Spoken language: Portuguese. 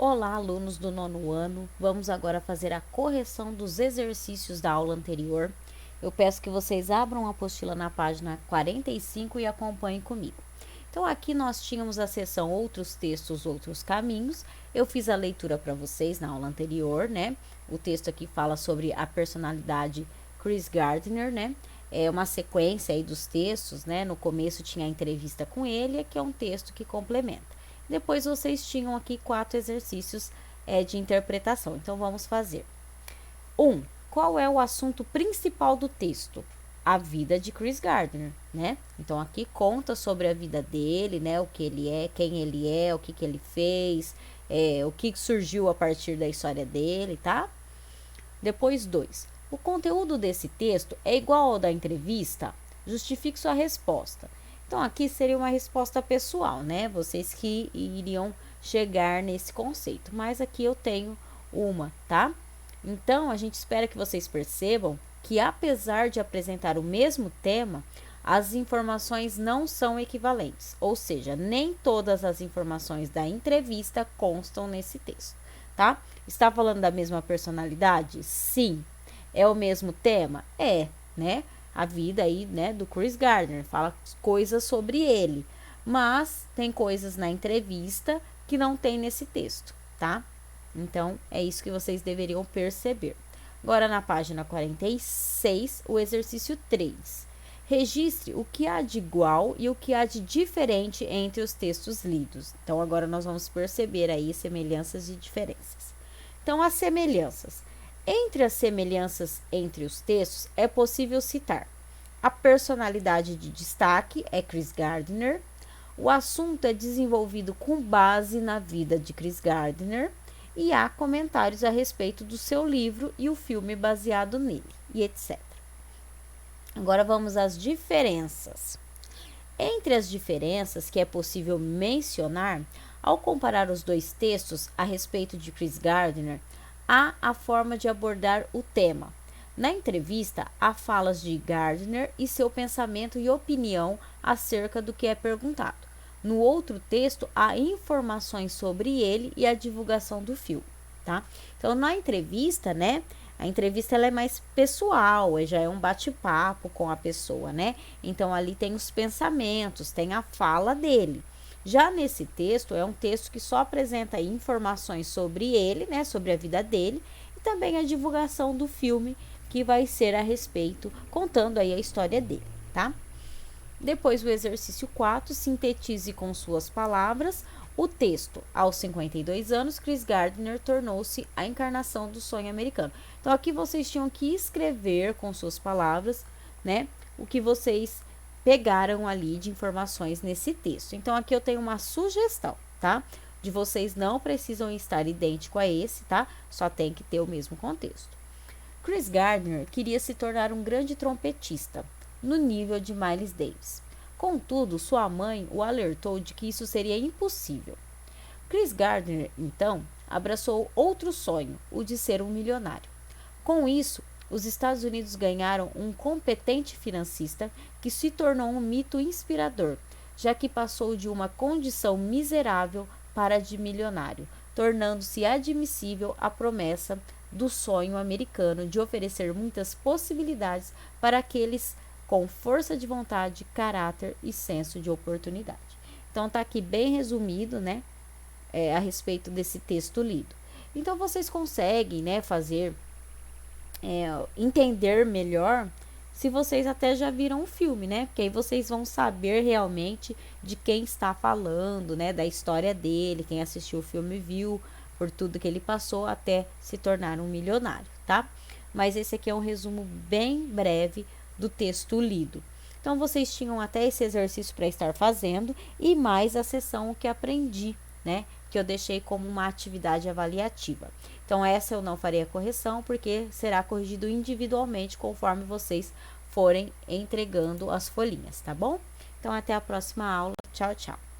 Olá, alunos do nono ano. Vamos agora fazer a correção dos exercícios da aula anterior. Eu peço que vocês abram a apostila na página 45 e acompanhem comigo. Então, aqui nós tínhamos a seção Outros Textos, Outros Caminhos. Eu fiz a leitura para vocês na aula anterior, né? O texto aqui fala sobre a personalidade Chris Gardner, né? É uma sequência aí dos textos, né? No começo tinha a entrevista com ele, que é um texto que complementa. Depois vocês tinham aqui 4 exercícios de interpretação. Então, vamos fazer. 1. Qual é o assunto principal do texto? A vida de Chris Gardner, né? Então, aqui conta sobre a vida dele, né? O que ele é, quem ele é, o que ele fez, o que surgiu a partir da história dele, tá? Depois, 2. O conteúdo desse texto é igual ao da entrevista? Justifique sua resposta. Então, aqui seria uma resposta pessoal, né? Vocês que iriam chegar nesse conceito. Mas aqui eu tenho uma, tá? Então, a gente espera que vocês percebam que, apesar de apresentar o mesmo tema, as informações não são equivalentes. Ou seja, nem todas as informações da entrevista constam nesse texto, tá? Está falando da mesma personalidade? Sim. É o mesmo tema? É, né? A vida aí, né, do Chris Gardner, fala coisas sobre ele, mas tem coisas na entrevista que não tem nesse texto, tá? Então, é isso que vocês deveriam perceber. Agora, na página 46, o exercício 3. Registre o que há de igual e o que há de diferente entre os textos lidos. Então, agora nós vamos perceber aí semelhanças e diferenças. Então, as semelhanças. Entre as semelhanças entre os textos, é possível citar a personalidade de destaque é Chris Gardner, o assunto é desenvolvido com base na vida de Chris Gardner e há comentários a respeito do seu livro e o filme baseado nele, e etc. Agora vamos às diferenças. Entre as diferenças que é possível mencionar, ao comparar os dois textos a respeito de Chris Gardner, há a forma de abordar o tema. Na entrevista, há falas de Gardner e seu pensamento e opinião acerca do que é perguntado. No outro texto, há informações sobre ele e a divulgação do filme, tá? Então, na entrevista, né? A entrevista ela é mais pessoal, já é um bate-papo com a pessoa, né? Então, ali tem os pensamentos, tem a fala dele. Já nesse texto, é um texto que só apresenta informações sobre ele, né? Sobre a vida dele e também a divulgação do filme que vai ser a respeito, contando aí a história dele, tá? Depois, o exercício 4, sintetize com suas palavras o texto. Aos 52 anos, Chris Gardner tornou-se a encarnação do sonho americano. Então, aqui vocês tinham que escrever com suas palavras, né, o que vocês pegaram ali de informações nesse texto. Então, aqui eu tenho uma sugestão, tá? De vocês não precisam estar idêntico a esse, tá? Só tem que ter o mesmo contexto. Chris Gardner queria se tornar um grande trompetista, no nível de Miles Davis. Contudo, sua mãe o alertou de que isso seria impossível. Chris Gardner, então, abraçou outro sonho, o de ser um milionário. Com isso, os Estados Unidos ganharam um competente financista que se tornou um mito inspirador, já que passou de uma condição miserável para a de milionário, tornando-se admissível a promessa do sonho americano de oferecer muitas possibilidades para aqueles com força de vontade, caráter e senso de oportunidade. Então, tá aqui bem resumido, né, a respeito desse texto lido. Então, vocês conseguem, né, fazer, entender melhor se vocês até já viram o filme, né, porque aí vocês vão saber realmente de quem está falando, né, da história dele, quem assistiu o filme viu, por tudo que ele passou até se tornar um milionário, tá? Mas esse aqui é um resumo bem breve do texto lido. Então, vocês tinham até esse exercício para estar fazendo e mais a sessão O que aprendi, né? Que eu deixei como uma atividade avaliativa. Então, essa eu não farei a correção, porque será corrigido individualmente conforme vocês forem entregando as folhinhas, tá bom? Então, até a próxima aula. Tchau, tchau.